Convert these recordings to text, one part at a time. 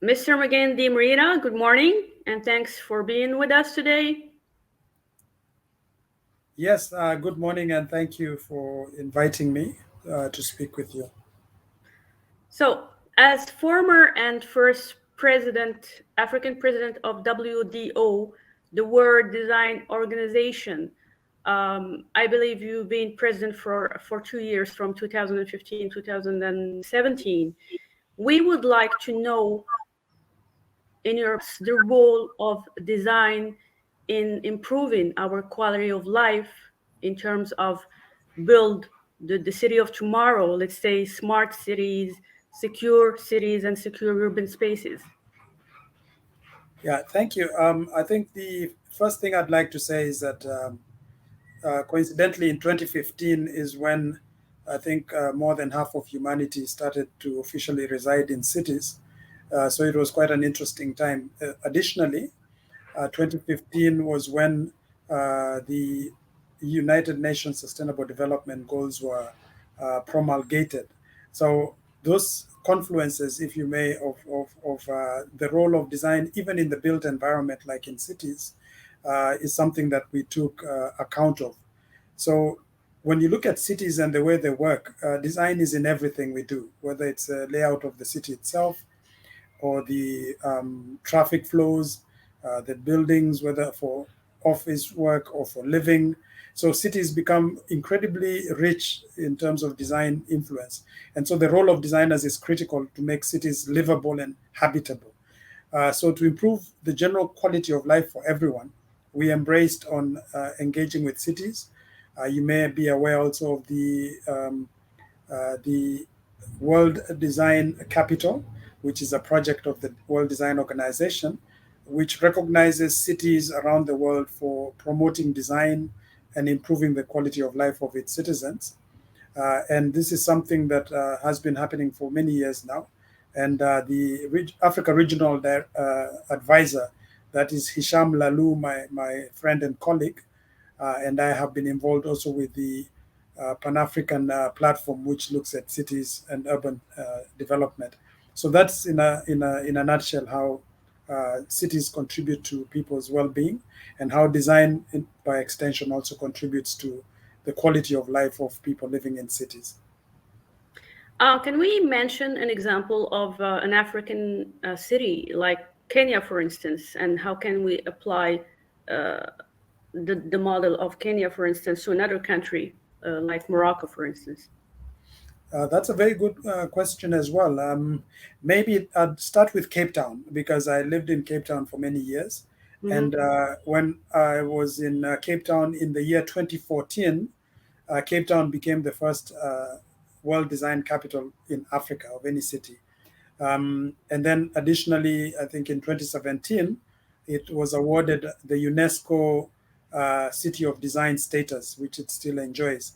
Mr. Mugendi M'Rhitaa, good morning, and thanks for being with us today. Yes, good morning, and thank you for inviting me to speak with you. So, as former and first president, African president of WDO, the World Design Organization, I believe you've been president for 2 years from 2015 2017. We would like to know in your the role of design in improving our quality of life in terms of build the city of tomorrow, let's say smart cities and secure urban spaces. Yeah, thank you. I think the first thing I'd like to say is that coincidentally, in 2015 is when I think more than half of humanity started to officially reside in cities. So it was quite an interesting time. Additionally, 2015 was when the United Nations Sustainable Development Goals were promulgated. So those confluences, if you may, of the role of design, even in the built environment, like in cities, is something that we took account of. So when you look at cities and the way they work, design is in everything we do, whether it's a layout of the city itself, or the traffic flows, the buildings, whether for office work or for living. So cities become incredibly rich in terms of design influence. And so the role of designers is critical to make cities livable and habitable. So to improve the general quality of life for everyone, we embraced on engaging with cities. You may be aware also of the World Design Capital, which is a project of the World Design Organization, which recognizes cities around the world for promoting design and improving the quality of life of its citizens. And this is something that has been happening for many years now. And the Africa Regional Advisor, that is Hisham Lalu, my friend and colleague, and I have been involved also with the Pan-African platform, which looks at cities and urban development. So that's in a nutshell how cities contribute to people's well-being, and how design, by extension, also contributes to the quality of life of people living in cities. Can we mention an example of an African city like Kenya, for instance, and how can we apply uh, the model of Kenya, for instance, to another country like Morocco, for instance? That's a very good question as well. Maybe I'd start with Cape Town, because I lived in Cape Town for many years. And Hmm. when I was in Cape Town in the year 2014, Cape Town became the first world design capital in Africa of any city. And then additionally, I think in 2017, it was awarded the UNESCO City of Design status, which it still enjoys.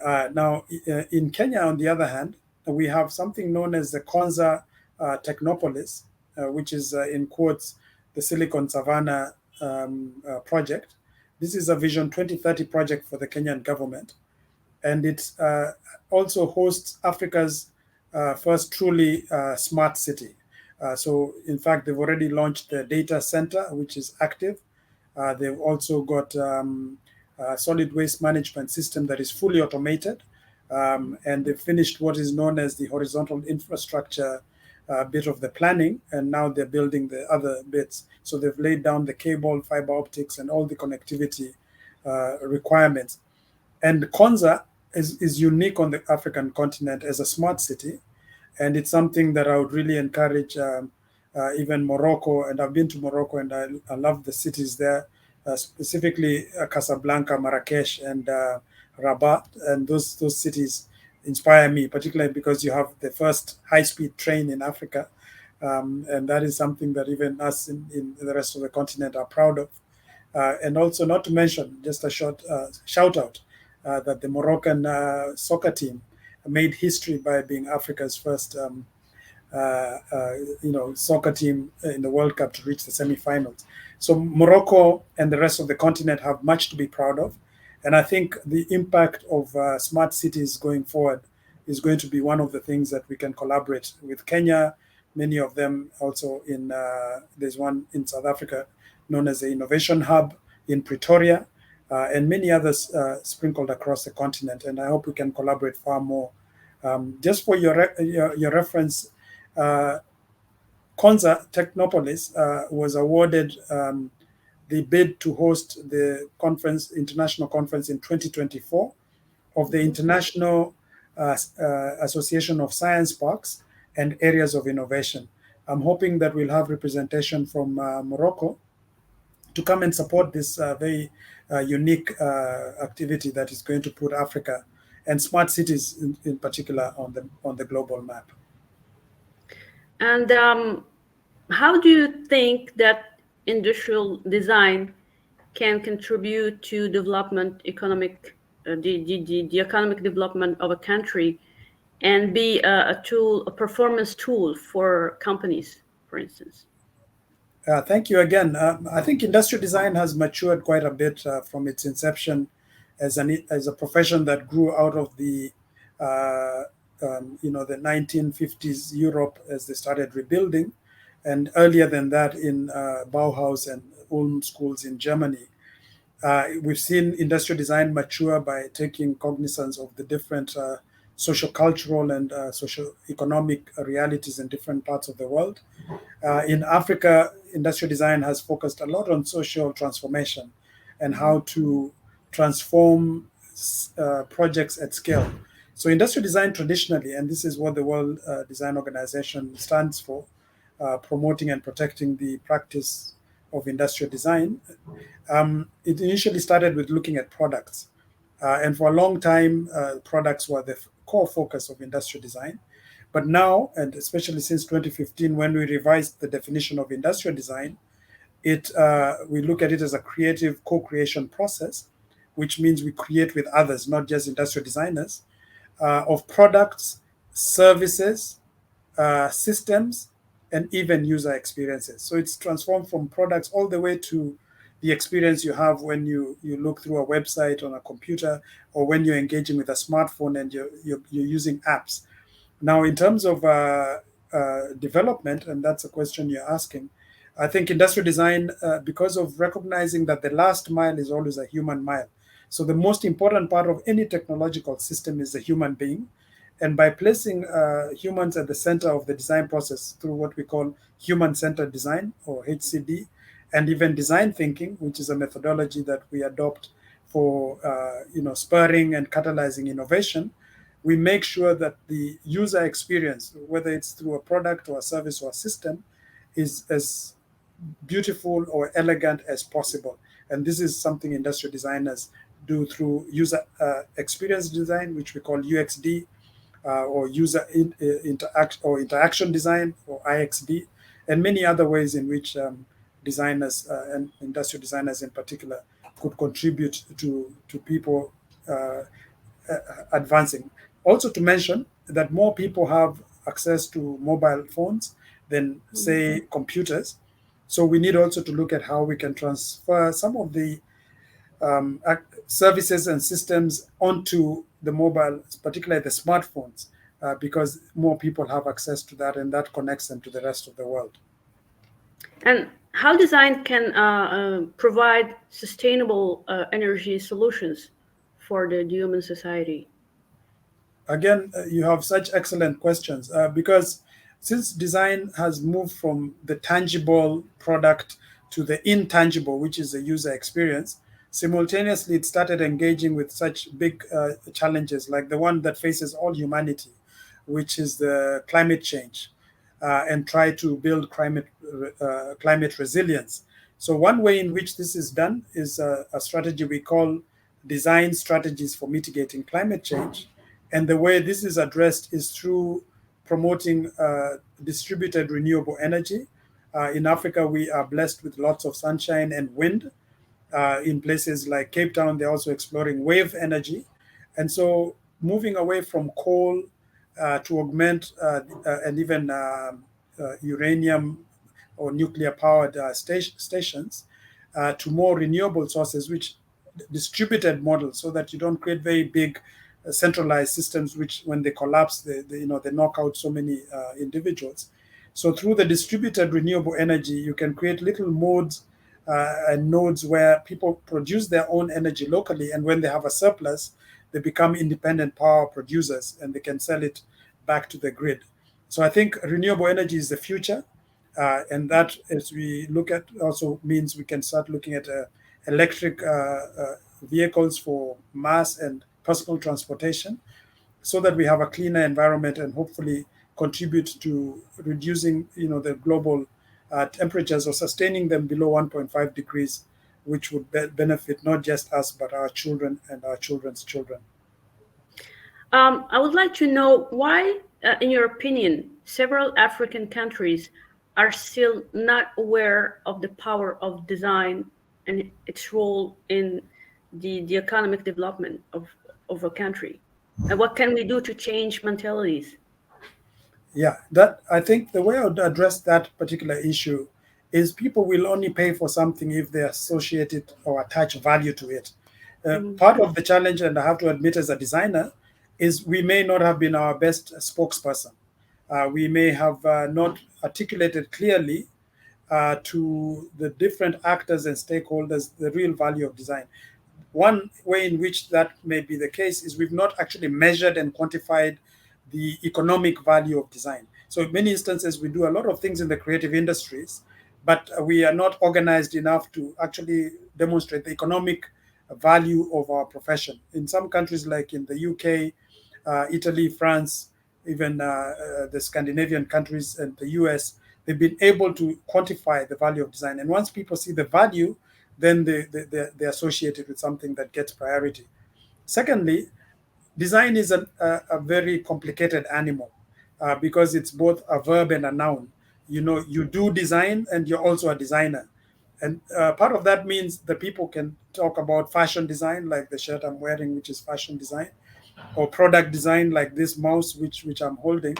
Now, in Kenya, on the other hand, we have something known as the Konza Technopolis, which is, in quotes, the Silicon Savannah project. This is a Vision 2030 project for the Kenyan government, and it also hosts Africa's first truly smart city. So, in fact, they've already launched the data center, which is active. They've also got a solid waste management system that is fully automated. And they've finished what is known as the horizontal infrastructure bit of the planning, and now they're building the other bits. So they've laid down the cable, fiber optics, and all the connectivity requirements. And Konza is unique on the African continent as a smart city, and it's something that I would really encourage even Morocco. And I've been to Morocco, and I love the cities there, specifically Casablanca, Marrakesh, and Rabat. And those cities inspire me, particularly because you have the first high-speed train in Africa, and that is something that even us in the rest of the continent are proud of. And also, not to mention, just a short shout out that the Moroccan soccer team made history by being Africa's first, soccer team in the World Cup to reach the semi-finals. So Morocco and the rest of the continent have much to be proud of, and I think the impact of smart cities going forward is going to be one of the things that we can collaborate with Kenya, many of them also in, there's one in South Africa known as the Innovation Hub in Pretoria, and many others sprinkled across the continent. And I hope we can collaborate far more. Just for your reference, Konza Technopolis was awarded the bid to host the international conference in 2024 of the International Association of Science Parks and Areas of Innovation. I'm hoping that we'll have representation from Morocco to come and support this very unique activity that is going to put Africa and smart cities in particular on the global map. And how do you think that industrial design can contribute to development, the economic development of a country, and be a tool, a performance tool for companies, for instance? Thank you again. I think industrial design has matured quite a bit from its inception as a profession that grew out of the the 1950s Europe as they started rebuilding, and earlier than that in Bauhaus and Ulm schools in Germany. We've seen industrial design mature by taking cognizance of the different socio-cultural and socio-economic realities in different parts of the world. In Africa, industrial design has focused a lot on social transformation and how to transform projects at scale. So industrial design traditionally, and this is what the World Design Organization stands for, promoting and protecting the practice of industrial design, it initially started with looking at products. And for a long time, products were the core focus of industrial design. But now, and especially since 2015, when we revised the definition of industrial design, we look at it as a creative co-creation process, which means we create with others, not just industrial designers, of products, services, systems, and even user experiences. So it's transformed from products all the way to the experience you have when you look through a website on a computer, or when you're engaging with a smartphone and you're using apps. Now, in terms of development, and that's a question you're asking, I think industrial design, because of recognizing that the last mile is always a human mile. So the most important part of any technological system is the human being. And by placing humans at the center of the design process through what we call human-centered design, or HCD, and even design thinking, which is a methodology that we adopt for spurring and catalyzing innovation, we make sure that the user experience, whether it's through a product or a service or a system, is as beautiful or elegant as possible. And this is something industrial designers do through user experience design, which we call UXD, or user interaction design, or IXD, and many other ways in which designers and industrial designers in particular could contribute to people advancing. Also to mention that more people have access to mobile phones than, say, computers. So we need also to look at how we can transfer some of the services and systems onto the mobile, particularly the smartphones, because more people have access to that, and that connects them to the rest of the world. And how design can provide sustainable energy solutions for the human society? Again, you have such excellent questions, because since design has moved from the tangible product to the intangible, which is the user experience, simultaneously it started engaging with such big challenges like the one that faces all humanity, which is the climate change, and try to build climate resilience. So one way in which this is done is a strategy we call design strategies for mitigating climate change. And the way this is addressed is through promoting distributed renewable energy. In Africa, we are blessed with lots of sunshine and wind. In places like Cape Town, they're also exploring wave energy. And so moving away from coal to augment and even uranium or nuclear-powered stations to more renewable sources, which distributed models, so that you don't create very big centralized systems, which when they collapse, they knock out so many individuals. So through the distributed renewable energy, you can create little modes and nodes where people produce their own energy locally, and when they have a surplus, they become independent power producers and they can sell it back to the grid. So I think renewable energy is the future, and that, as we look at, also means we can start looking at electric vehicles for mass and personal transportation, so that we have a cleaner environment and hopefully contribute to reducing, the global temperatures, or sustaining them below 1.5 degrees, which would benefit not just us, but our children and our children's children. I would like to know why, in your opinion, several African countries are still not aware of the power of design and its role in the economic development of a country. And what can we do to change mentalities? Yeah, that, I think the way I would address that particular issue is people will only pay for something if they associate it or attach value to it. Part of the challenge, and I have to admit as a designer, is we may not have been our best spokesperson. We may have not articulated clearly to the different actors and stakeholders the real value of design. One way in which that may be the case is we've not actually measured and quantified the economic value of design. So in many instances, we do a lot of things in the creative industries, but we are not organized enough to actually demonstrate the economic value of our profession. In some countries, like in the UK, Italy, France, even the Scandinavian countries and the US, they've been able to quantify the value of design. And once people see the value, then they associate it with something that gets priority. Secondly, design is a very complicated animal because it's both a verb and a noun. You do design and you're also a designer. And part of that means the people can talk about fashion design, like the shirt I'm wearing, which is fashion design, or product design, like this mouse, which I'm holding.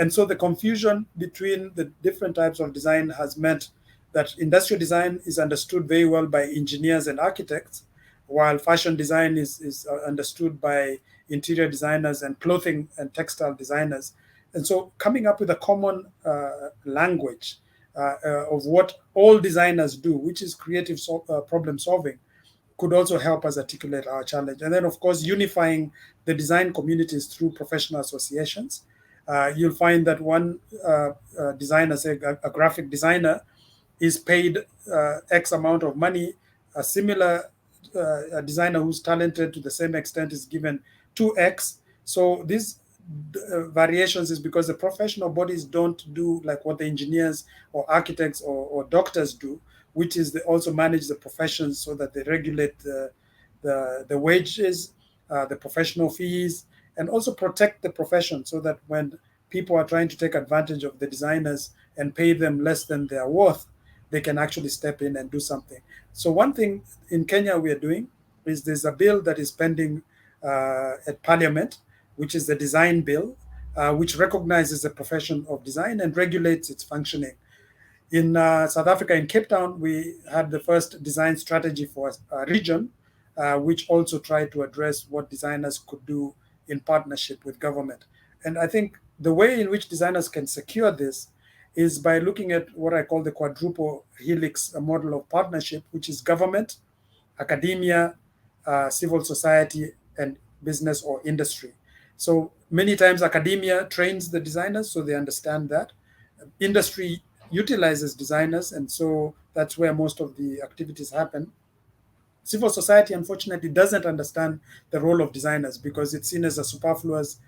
And so the confusion between the different types of design has meant that industrial design is understood very well by engineers and architects, while fashion design is understood by interior designers and clothing and textile designers. And so coming up with a common language of what all designers do, which is creative problem solving, could also help us articulate our challenge. And then, of course, unifying the design communities through professional associations. You'll find that one designer, say a graphic designer, is paid X amount of money. A similar designer who's talented to the same extent is given 2X. So these variations is because the professional bodies don't do like what the engineers or architects or doctors do, which is they also manage the professions so that they regulate the wages, the professional fees, and also protect the profession so that when people are trying to take advantage of the designers and pay them less than their worth, they can actually step in and do something. So one thing in Kenya we are doing is there's a bill that is pending at Parliament, which is the design bill, which recognizes the profession of design and regulates its functioning. In South Africa, in Cape Town, we had the first design strategy for a region, which also tried to address what designers could do in partnership with government. And I think the way in which designers can secure this is by looking at what I call the quadruple helix model of partnership, which is government, academia, civil society, and business or industry. So many times academia trains the designers so they understand that. Industry utilizes designers, and so that's where most of the activities happen. Civil society, unfortunately, doesn't understand the role of designers because it's seen as a superfluous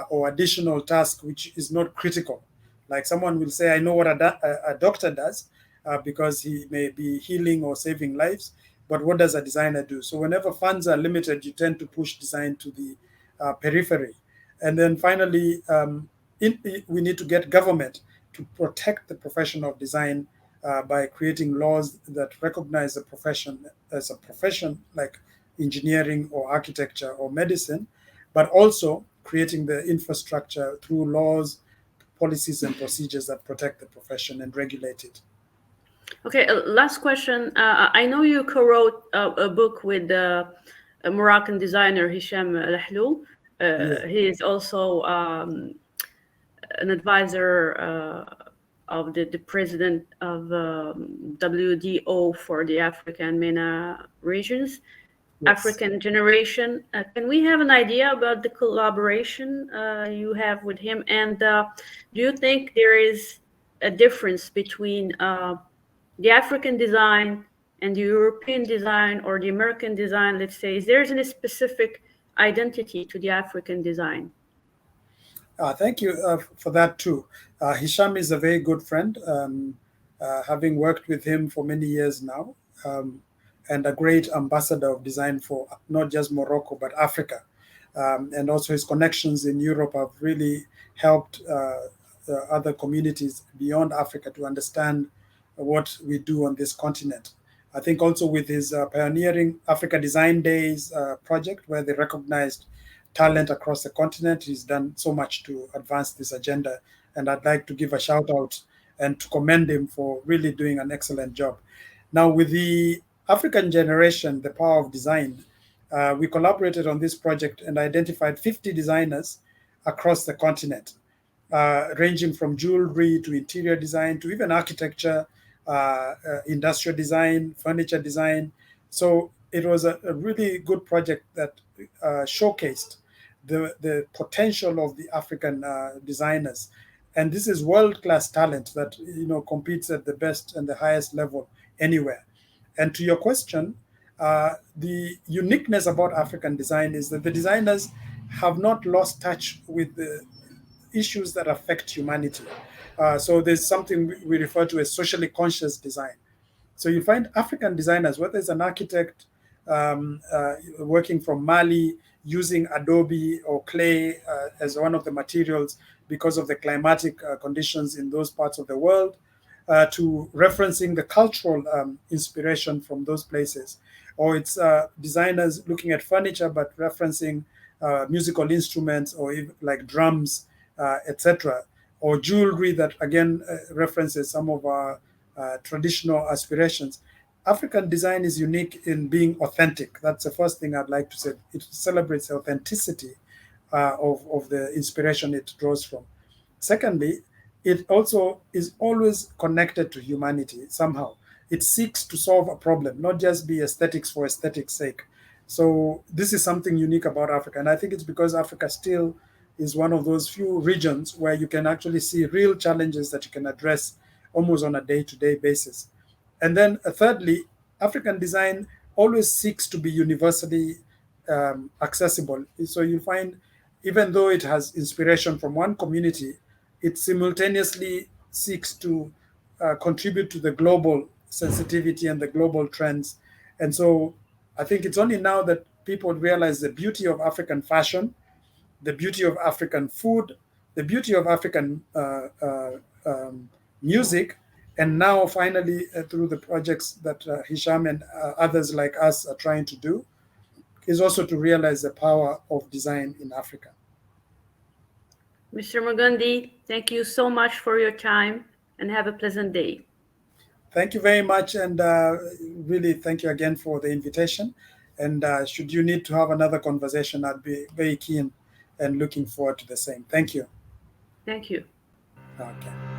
or additional task, which is not critical. Like someone will say, I know what a doctor does because he may be healing or saving lives, but what does a designer do? So whenever funds are limited, you tend to push design to the periphery. And then finally, we need to get government to protect the profession of design by creating laws that recognize the profession as a profession like engineering or architecture or medicine, but also creating the infrastructure through laws, policies, and procedures that protect the profession and regulate it. Okay, last question. I know you co-wrote a book with a Moroccan designer, Hisham Lahlou. Yeah. He is also an advisor of the president of WDO for the Africa and MENA regions, Yes. African generation. Can we have an idea about the collaboration you have with him? And do you think there is a difference between the African design and the European design or the American design, let's say? Is there any specific identity to the African design? Thank you for that too. Hisham is a very good friend, having worked with him for many years now, and a great ambassador of design for not just Morocco, but Africa. And also his connections in Europe have really helped other communities beyond Africa to understand what we do on this continent. I think also with his pioneering Africa Design Days project, where they recognized talent across the continent, he's done so much to advance this agenda. And I'd like to give a shout out and to commend him for really doing an excellent job. Now, with the African generation, the power of design, we collaborated on this project and identified 50 designers across the continent, ranging from jewelry to interior design to even architecture, industrial design, furniture design. So it was a really good project that showcased the potential of the African designers. And this is world-class talent that competes at the best and the highest level anywhere. And to your question, the uniqueness about African design is that the designers have not lost touch with the issues that affect humanity. So there's something we refer to as socially conscious design. So you find African designers, whether it's an architect working from Mali, using adobe or clay as one of the materials because of the climatic conditions in those parts of the world, to referencing the cultural inspiration from those places. Or it's designers looking at furniture but referencing musical instruments or even like drums, etc. Or jewelry that again references some of our traditional aspirations. African design is unique in being authentic. That's the first thing I'd like to say. It celebrates the authenticity of the inspiration it draws from. Secondly, it also is always connected to humanity somehow. It seeks to solve a problem, not just be aesthetics for aesthetics' sake. So this is something unique about Africa. And I think it's because Africa still is one of those few regions where you can actually see real challenges that you can address almost on a day-to-day basis. And then thirdly, African design always seeks to be universally accessible. So you find, even though it has inspiration from one community, it simultaneously seeks to contribute to the global sensitivity and the global trends. And so I think it's only now that people realize the beauty of African fashion, the beauty of African food, the beauty of African music, and now finally through the projects that Hisham and others like us are trying to do, is also to realize the power of design in Africa. Mr. Mugendi, thank you so much for your time and have a pleasant day. Thank you very much, and really thank you again for the invitation. And should you need to have another conversation, I'd be very keen and looking forward to the same. Thank you. Thank you. Okay.